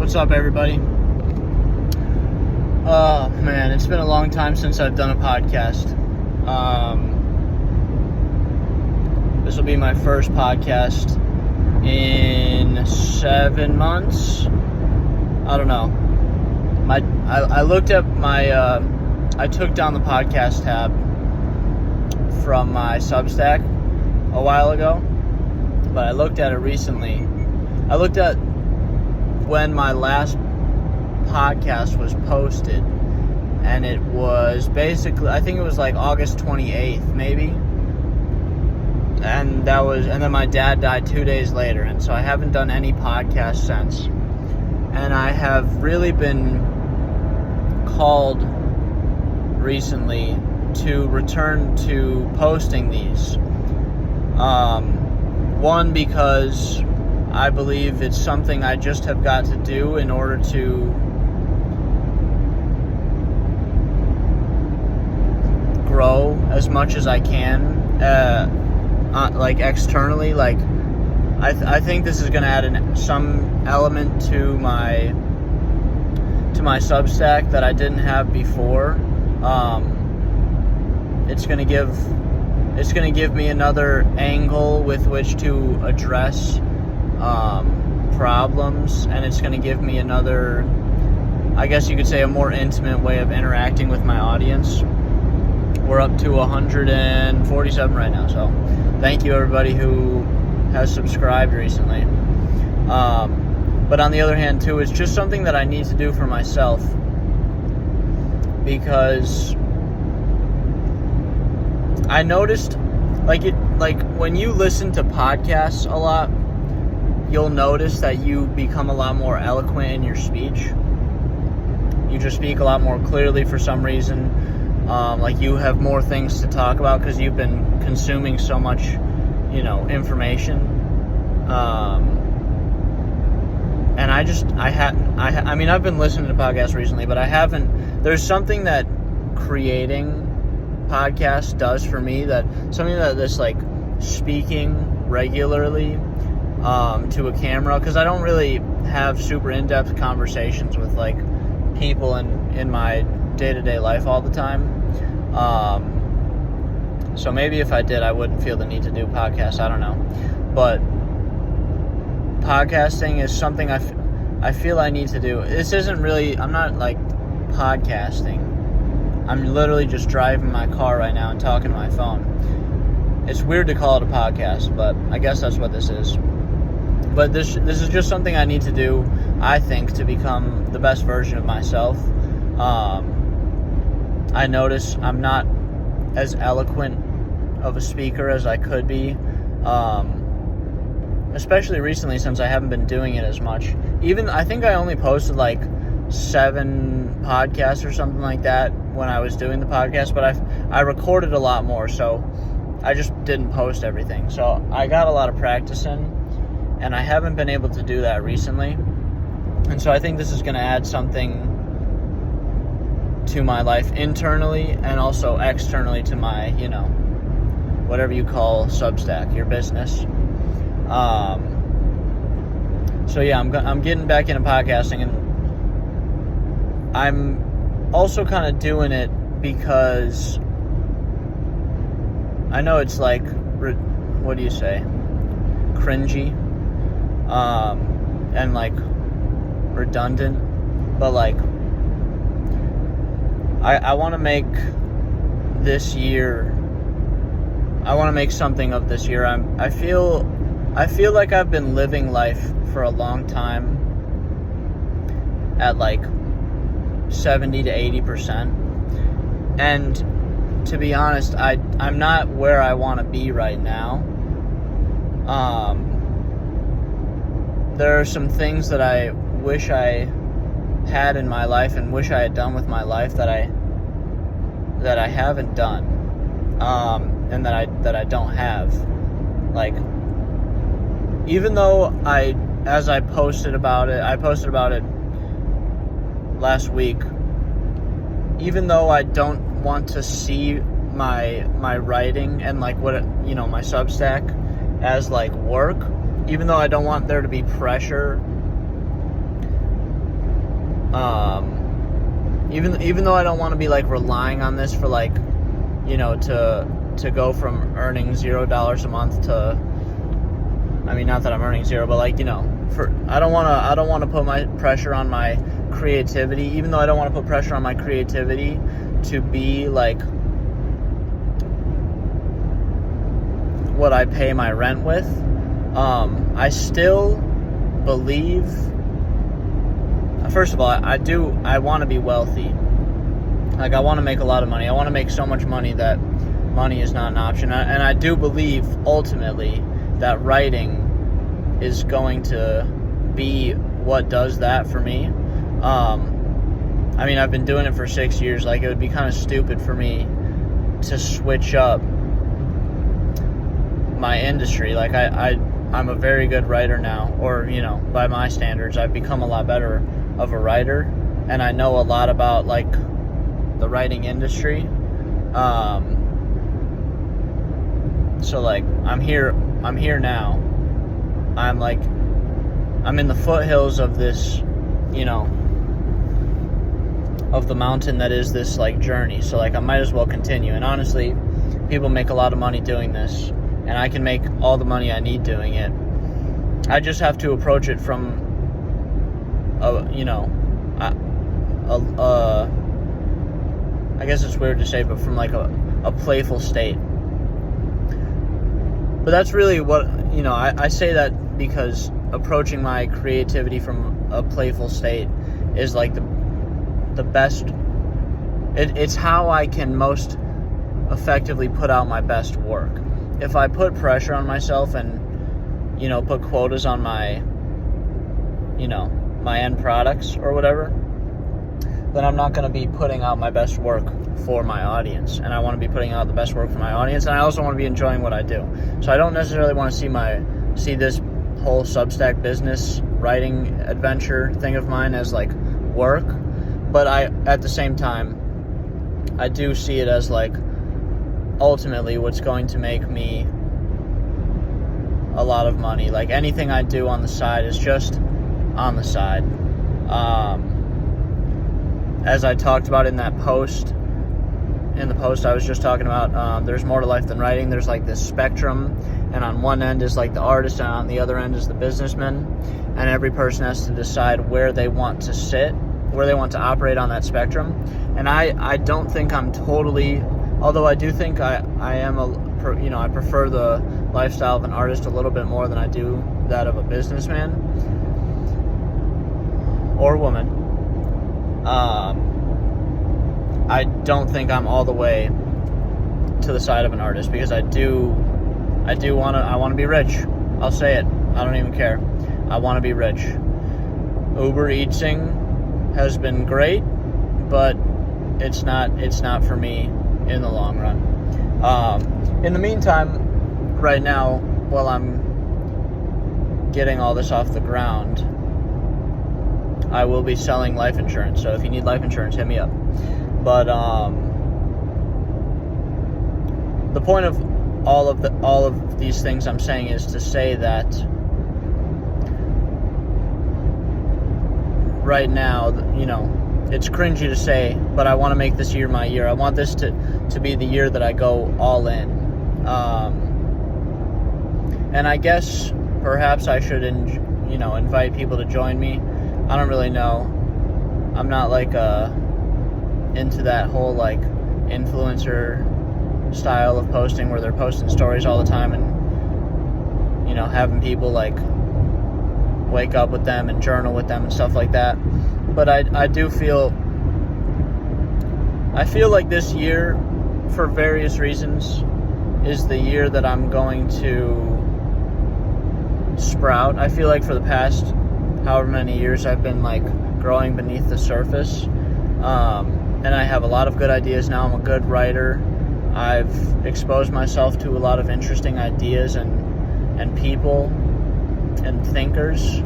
What's up, everybody? Oh, man, it's been a long time since I've done a podcast. This will be my first podcast in 7 months. I don't know. I looked at my, I took down the podcast tab from my Substack a while ago, but I looked at it recently. I looked at when my last podcast was posted, and it was basically, I think it was like August 28th, maybe. And then my dad died 2 days later, and so I haven't done any podcasts since. And I have really been called recently to return to posting these. One, because I believe it's something I just have got to do in order to grow as much as I can, like externally. Like I think this is going to add some element to my Substack that I didn't have before. It's going to give me another angle with which to address problems, and it's going to give me another, I guess you could say, a more intimate way of interacting with my audience. We're up to 147 right now, so thank you everybody who has subscribed recently. But on the other hand too, it's just something that I need to do for myself, because I noticed, like when you listen to podcasts a lot, you'll notice that you become a lot more eloquent in your speech. You just speak a lot more clearly for some reason. Like you have more things to talk about because you've been consuming so much, information. And I've been listening to podcasts recently, but I haven't. There's something that creating podcasts does for me, this like speaking regularly to a camera, because I don't really have super in-depth conversations with like people in my day-to-day life all the time. So maybe if I did, I wouldn't feel the need to do podcasts. I don't know. But podcasting is something I feel I need to do. This isn't really, I'm not like podcasting. I'm literally just driving my car right now and talking to my phone. It's weird to call it a podcast, but I guess that's what this is. But this is just something I need to do, I think, to become the best version of myself. I notice I'm not as eloquent of a speaker as I could be, especially recently since I haven't been doing it as much. Even, I think I only posted like 7 podcasts or something like that when I was doing the podcast, but I recorded a lot more, so I just didn't post everything. So I got a lot of practice in, and I haven't been able to do that recently. And so I think this is going to add something to my life internally and also externally to my, whatever you call Substack, your business. So yeah, I'm getting back into podcasting, and I'm also kind of doing it because I know it's like, what do you say, cringy, and like redundant, but like I want to make this year, I want to make something of this year. I feel like I've been living life for a long time at like 70 to 80%. And to be honest, I'm not where I want to be right now. There are some things that I wish I had in my life and wish I had done with my life that I haven't done, and that I don't have. Like, even though I posted about it last week, even though I don't want to see my writing and like what my Substack as like work, even though I don't want there to be pressure Even though I don't want to be like relying on this for like, to go from earning $0 a month to, I mean, not that I'm earning zero, but like, I don't want to put my pressure on my creativity, even though I don't want to put pressure on my creativity to be like what I pay my rent with. I still believe, first of all, I want to be wealthy. Like, I want to make a lot of money. I want to make so much money that money is not an option. And I do believe, ultimately, that writing is going to be what does that for me. I mean, I've been doing it for 6 years. Like, it would be kind of stupid for me to switch up my industry. Like, I'm a very good writer now, or, by my standards, I've become a lot better of a writer, and I know a lot about, like, the writing industry. So, like, I'm here now. I'm in the foothills of this, of the mountain that is this, like, journey. So, like, I might as well continue. And honestly, people make a lot of money doing this, and I can make all the money I need doing it. I just have to approach it from I guess it's weird to say, but from like a playful state. But that's really what, I say that because approaching my creativity from a playful state is like the best. It's how I can most effectively put out my best work. If I put pressure on myself and, put quotas on my, my end products or whatever, then I'm not going to be putting out my best work for my audience. And I want to be putting out the best work for my audience, and I also want to be enjoying what I do. So I don't necessarily want to see this whole Substack business writing adventure thing of mine as like work, but at the same time, I do see it as like ultimately what's going to make me a lot of money. Like, anything I do on the side is just on the side. As I talked about in the post I was just talking about, there's more to life than writing. There's like this spectrum, and on one end is like the artist, and on the other end is the businessman, and every person has to decide where they want to sit, where they want to operate on that spectrum. And I don't think I'm totally, although I do think I am I prefer the lifestyle of an artist a little bit more than I do that of a businessman or woman. I don't think I'm all the way to the side of an artist, because I want to be rich. I'll say it. I don't even care. I want to be rich. Uber Eatsing has been great, but it's not for me in the long run. In the meantime, right now, while I'm getting all this off the ground, I will be selling life insurance. So if you need life insurance, hit me up. But the point of all of these things I'm saying is to say that right now, it's cringy to say, but I want to make this year my year. I want this to be the year that I go all in. And I guess perhaps I should invite people to join me. I don't really know. I'm not like into that whole like influencer style of posting where they're posting stories all the time and having people like wake up with them and journal with them and stuff like that. But I feel like this year, for various reasons, is the year that I'm going to sprout. I feel like for the past however many years I've been like growing beneath the surface, and I have a lot of good ideas now. I'm a good writer. I've exposed myself to a lot of interesting ideas and people and thinkers,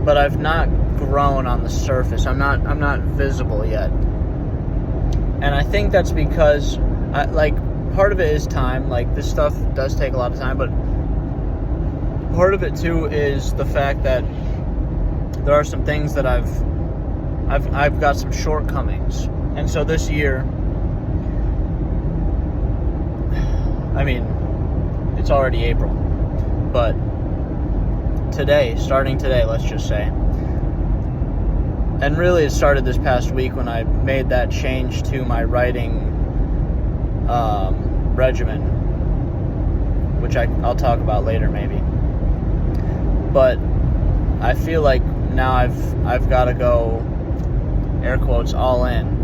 but I've not grown on the surface. I'm not visible yet, and I think that's because part of it is time. Like, this stuff does take a lot of time, but part of it too is the fact that there are some things that I've got some shortcomings. And so this year, I mean, it's already April, but starting today, let's just say, and really it started this past week when I made that change to my writing regimen, which I'll talk about later maybe. But I feel like now I've got to go, air quotes, all in.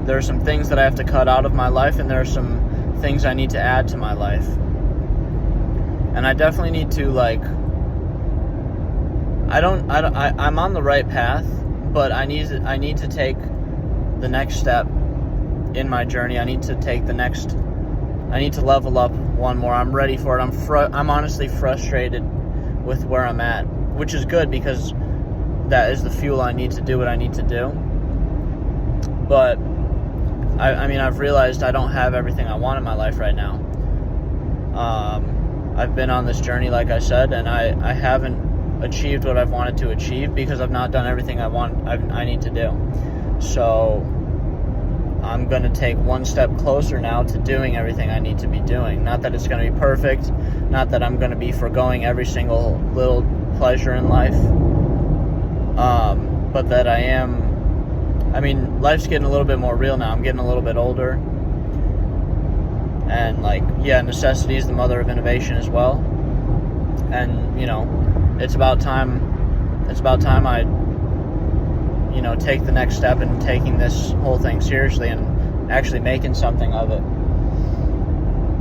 There are some things that I have to cut out of my life, and there are some things I need to add to my life. And I definitely need to, like, I'm on the right path, but I need to take the next step in my journey. I need to level up one more. I'm ready for it. I'm honestly frustrated with where I'm at, which is good because that is the fuel I need to do what I need to do. But I mean, I've realized I don't have everything I want in my life right now. I've been on this journey, like I said, and I haven't achieved what I've wanted to achieve because I've not done everything I need to do. So I'm going to take one step closer now to doing everything I need to be doing. Not that it's going to be perfect, not that I'm going to be foregoing every single little pleasure in life, but that I mean, life's getting a little bit more real now. I'm getting a little bit older. And, necessity is the mother of innovation as well. And, it's about time I, take the next step in taking this whole thing seriously and actually making something of it.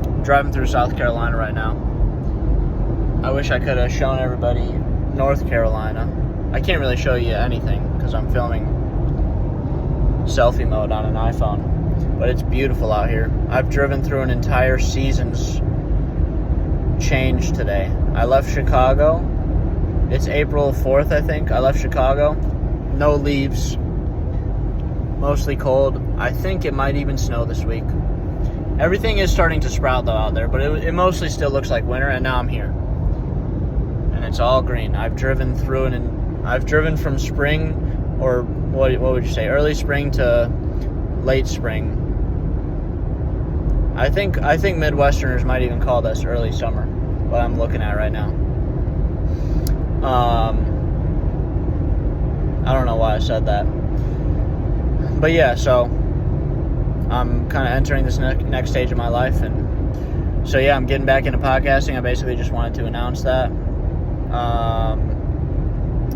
I'm driving through South Carolina right now. I wish I could have shown everybody North Carolina. I can't really show you anything because I'm filming selfie mode on an iPhone, but it's beautiful out here. I've driven through an entire season's change today. I left Chicago. It's April 4th, I think. I left Chicago. No leaves. Mostly cold. I think it might even snow this week. Everything is starting to sprout though out there, but it mostly still looks like winter, and now I'm here. And it's all green. I've driven through it, and I've driven from spring, or what would you say, early spring to late spring. I think Midwesterners might even call this early summer, what I'm looking at right now. I don't know why I said that. But yeah, so I'm kind of entering this next stage of my life, and so yeah, I'm getting back into podcasting. I basically just wanted to announce that.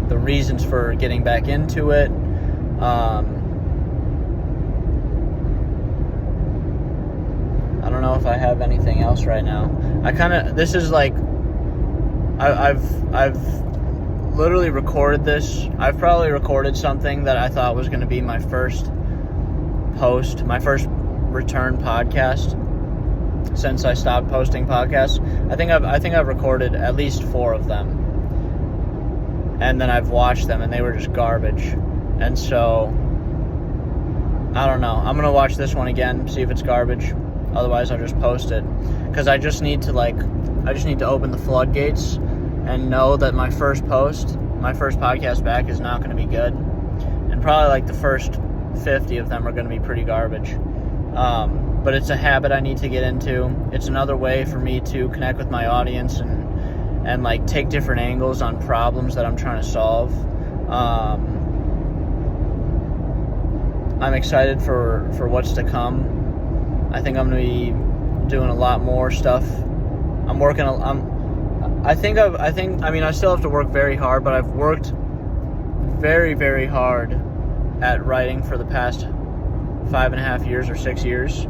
The reasons for getting back into it. I don't know if I have anything else right now. This is like, I've literally recorded this. I've probably recorded something that I thought was going to be my first post, my first return podcast since I stopped posting podcasts. I think I've recorded at least 4 of them. And then I've watched them, and they were just garbage. And so, I don't know. I'm going to watch this one again, see if it's garbage. Otherwise, I'll just post it. Because I just need to open the floodgates and know that my first podcast back is not going to be good. And probably like the first 50 of them are going to be pretty garbage. But it's a habit I need to get into. It's another way for me to connect with my audience and like take different angles on problems that I'm trying to solve. I'm excited for what's to come. I think I'm going to be doing a lot more stuff. I still have to work very hard, but I've worked very, very hard at writing for the past 5.5 years or 6 years.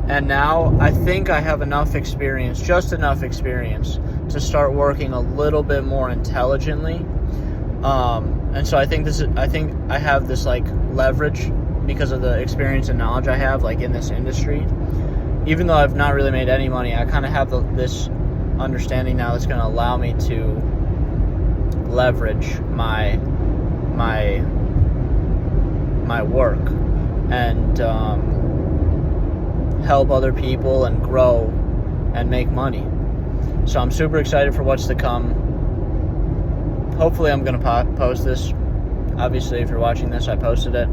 And now I think I have enough experience, just enough experience, to start working a little bit more intelligently. And so I think I have this like leverage because of the experience and knowledge I have like in this industry. Even though I've not really made any money, I kind of have this understanding now that's going to allow me to leverage my work and help other people and grow and make money. So I'm super excited for what's to come. hopefully I'm going to post this. Obviously, if you're watching this, I posted it.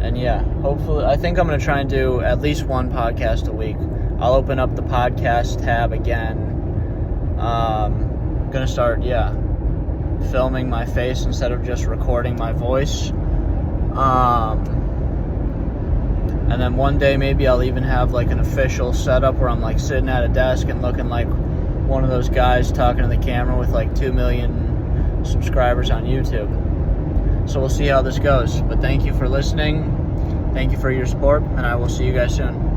And yeah, hopefully, I think I'm going to try and do at least one podcast a week. I'll open up the podcast tab again. I'm going to start, filming my face instead of just recording my voice. And then one day maybe I'll even have like an official setup where I'm like sitting at a desk and looking like one of those guys talking to the camera with like 2 million subscribers on YouTube. So we'll see how this goes. But thank you for listening. Thank you for your support, and I will see you guys soon.